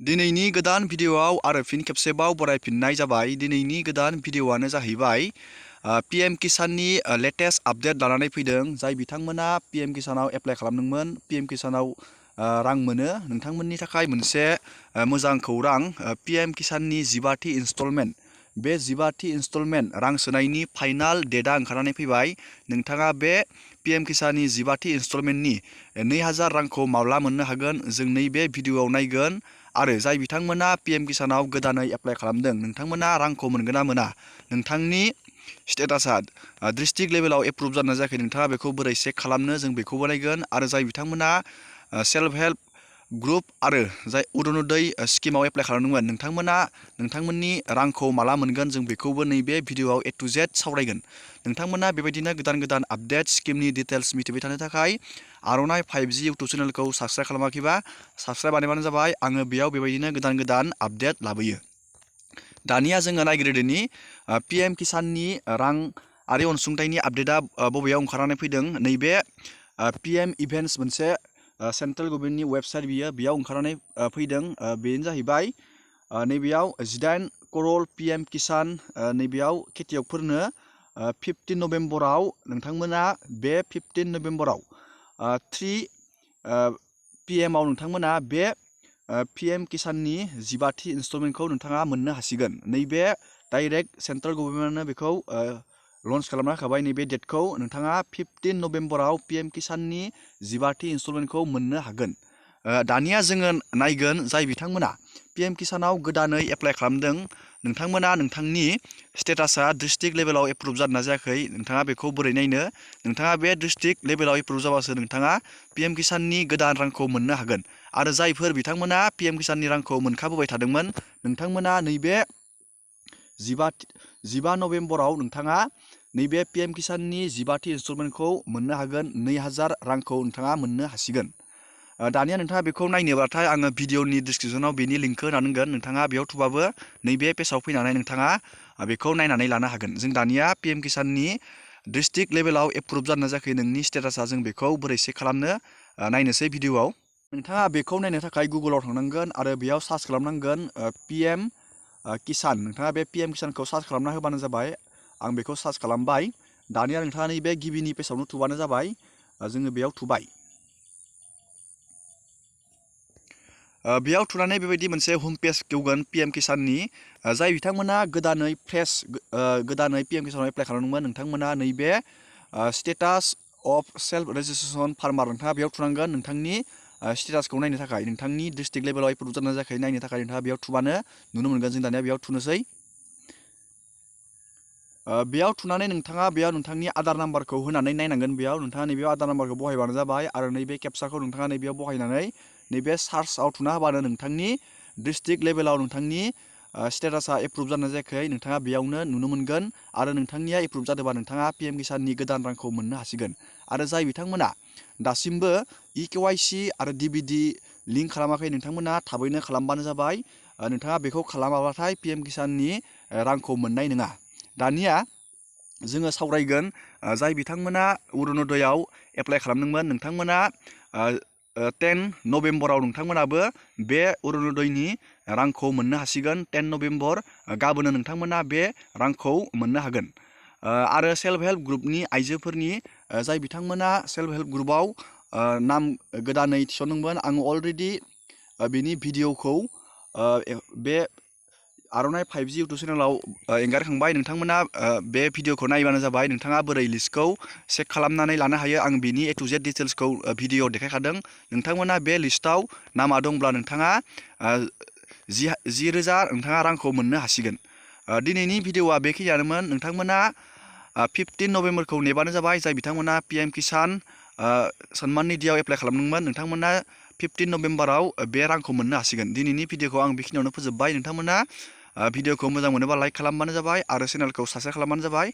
दिनैनि गोदान भिडियोआव आरो फिन खेबसेबाव बरायफिननाय जाबाय। दिनैनि गोदान भिडियोआनो जाहैबाय पीएम किसाननि लेटेस्ट आपडेट लानानै फैदों। जाय बिथांमोना पीएम किसानाव एप्लाइ खालामदोंमोन, पीएम किसानाव रां मोनो, नोंथांमोननि थाखाय मोनसे मोजां खौरां। पीएम किसाननि 15थि इनस्टलमेन्ट, बे 15थि इनस्टलमेन्ट रां सोनायनि फाइनाल डेटआ ओंखारनानै फैबाय। नोंथाङा बे पीएम किसाननि 15थि इनस्टलमेन्टनि 2000 रांखौ माब्ला मोननो हागोन, जों नैबे भिडियोआव नायगोन। आरो जाय बिथांमोना पीएम किसानाव गोदानै एप्लाइ खालामदों, नोंथांमोना रांखौ मोनगोन ना मोना, नोंथांनि स्टेटासा डिस्ट्रिक्ट लेभेलाव एप्रुभ जाना जायाखै, नोंथाङा बेखौ बोरै चेक खालामनो, जों बेखौबो नायगोन। आरो जाय बिथांमोना सेल्फ हेल्प ग्रुप आरो जाय अरुनदय स्किमाव एप्लाइ खालामदोंमोन, नोंथांमोना नोंथांमोननि रांखौ माला मोनगोन, जों बेखौबो नैबे भिडियोआव A to Z सावरायगोन। नोंथांमोना बेबायदिनो गोदान गोदान आपडेट स्किमनि डिटेल्स मिथिबाय थानो थाखाय आर'नाइ 5G इउटुब चेनेलखौ साबस्क्राइब खालामाखैबा साबस्क्राइब बानायबानो जाबाय। आङो बेयाव बेबायदिनो गोदान गोदान आपडेट लाबोयो। दानिया जोङो नायग्रोदोनि पीएम किसाननि रांआरि अनसुंथाइनि आपडेटआ बबेयाव ओंखारनानै फैदों। नैबे पीएम इभेन्ट्स मोनसे सेन्ट्रेल गभर्नमेन्टनि वेबसाइट, बेयाव ओंखारनानै फैदों। बेनो जाहैबाय नैबेयाव 18 करोड़ पीएम किसान, नैबेयाव खेथियकफोरनो 15 नभेम्बराव नोंथांमोना बे 15 नभेम्बराव 3 PM आव नोंथांमोना बे पीएम किसाननि 15थि इनस्टलमेन्टखौ नोंथाङा मोननो हासिगोन। नैबे डाइरेक्ट सेन्ट्रेल गभर्नमेन्टआनो बेखौ लन्च खालामना होखाबाय। नैबे डेटखौ नोंथाङा 15 नभेम्बराव पीएम किसाननि 15थि इनस्टलमेन्टखौ मोननो हागोन। दानिया जोङो नायगोन जाय बिथांमोना पीएम किसानाव गोदानै एप्लाइ खालामदों, नोंथांमोना नोंथांनि स्टेटासा डिस्ट्रिक्ट लेभेलाव एप्रुभ जादोंना जायाखै, नोंथाङा बेखौ बोरै नायनो। नोंथाङा बे डिस्ट्रिक्ट लेभेलाव एप्रुभ जाबासो नोंथाङा पीएम किसाननि गोदान रांखौ मोननो हागोन। आरो जायफोर बिथांमोना पीएम किसाननि रांखौ मोनखाबोबाय थादोंमोन, नोंथांमोना नैबे 15 नभेम्बराव नोंथाङा नैबे पीएम किसाननि 15थि इनस्टलमेन्टखौ मोननो हागोन। 2000 रांखौ नोंथाङा मोननो हासिगोन। दानिया नोंथाङा बेखौ नायनोब्लाथाय आङो भिडियोनि डिसक्रिपसनाव बेनि लिंकखौ होनानै दोनगोन। नोंथाङा बेयाव थुबाबो नैबे पेजाव फैनानै नोंथाङा बेखौ नायनानै लानो हागोन। जों दानिया पीएम किसाननि डिस्ट्रिक्ट लेभेलाव एप्रुभ जादोंना जायाखै नोंनि स्टेटासा, जों बेखौ बोरै चेक खालामनो नायनोसै भिडियोआव। नोंथाङा बेखौ नायनो थाखाय गुगोलाव थांनांगोन आरो बेयाव सार्च खालामनांगोन पीएम किसान। नोंथाङा बे पीएम किसानखौ सार्च खालामना होबानो जाबाय। आं बेखौ सार्च खालामबाय। दानिया नोंथाङा नैबे गिबिनि पेजावनो थुबानो जाबाय। जोङो बेयाव थुबाय। बेयाव थुनानै बेबायदि मोनसे हम पेज गेवगोन पीएम किसाननि। जाय बिथांमोना गोदानै गोदानै पीएम किसानाव एप्लाइ खालामदोंमोन, नोंथांमोना नैबे status of self registration farmer, नोंथाङा बेयाव थुनांगोन नोंथांनि स्टेटासखौ नायनो थाखाय। नोंथांनि डिस्ट्रिक्ट लेभेलाव एप्रुभ जादोंना जायाखै नायनो थाखाय नोंथाङा बेयाव थुबानो नुनो मोनगोन। जों दानिया बेयाव थुनोसै। बेयाव थुनानै नोंथाङा बेयाव नोंथांनि आधार नाम्बारखौ होनानै नायनांगोन। बेयाव नोंथाङा नैबेयाव आधार नाम्बारखौ बहायबानो जाबाय। आरो नैबे केपसाखौ नोंथाङा नैबेयाव बहायनानै नैबे सार्चआव थुना होबानो नोंथांनि डिस्ट्रिक्ट लेभेलाव नोंथांनि स्टेटासा एप्रुभ जादोंना जायाखै नोंथाङा बेयावनो नुनो मोनगोन। आरो नोंथांनिया एप्रुभ जादोंबा नोंथाङा पीएम किसाननि गोदान रांखौ मोननो हासिगोन। आरो जाय बिथांमोना दासिमबो EKYC आरो DBD लिंक खालामाखै, नोंथांमोना थाबैनो खालामबानो जाबाय। नोंथाङा बेखौ खालामाब्लाथाय पीएम किसाननि रांखौ मोननाय नङा। दानिया जोङो सावरायगोन जाय बिथांमोना अरुनदयाव एप्लाइ खालामदोंमोन, नोंथांमोना 10 नभेम्बराव नोंथांमोनाबो बे अरुनदयनि रांखौ मोननो हासिगोन। 10 नभेम्बर गाबोनो नोंथांमोना बे रांखौ मोननो हागोन। आरो सेल्फ हेल्प ग्रुपनि आइजोफोरनि जाय बिथांमोना सेल्फ हेल्प ग्रुपआव नाम गोदानै थिसनदोंमोन, आङो अलरेडि बेनि भिडियोखौ बे आर'नाइ 5G इउटुब चेनेलाव एंगारखांबाय। नोंथांमोना बे भिडियोखौ नायबानो जाबाय। नोंथाङा बोरै लिस्टखौ चेक खालामनानै लानो हायो, आं बिनि A to Z डिटेल्सखौ भिडियोआव देखायखादों। नोंथांमोना बे लिस्टआव नामा दंब्ला नोंथाङा 10,000 नोंथाङा रांखौ मोननो हासिगोन। दिनैनि भिडियोआ बेखिनियानोमोन। नोंथांमोना 15 नभेम्बरखौ नेबानो जाबाय। जाय बिथांमोना पीएम किसान सन्मान निधियाव एप्लाइ खालामदोंमोन, नोंथांमोना 15 नभेम्बराव बे रांखौ मोननो हासिगोन। दिनैनि भिडियोखौ आं बेखिनियावनो फोजोबबाय। नोंथांमोना भिडियोखौ मोजां मोनोबा लाइक खालामबानो जाबाय आरो चेनेलखौ साबस्क्राइब खालामबानो जाबाय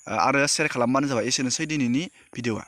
आरो शेयार खालामबानो जाबाय। एसेनोसै दिनैनि भिडियोआ।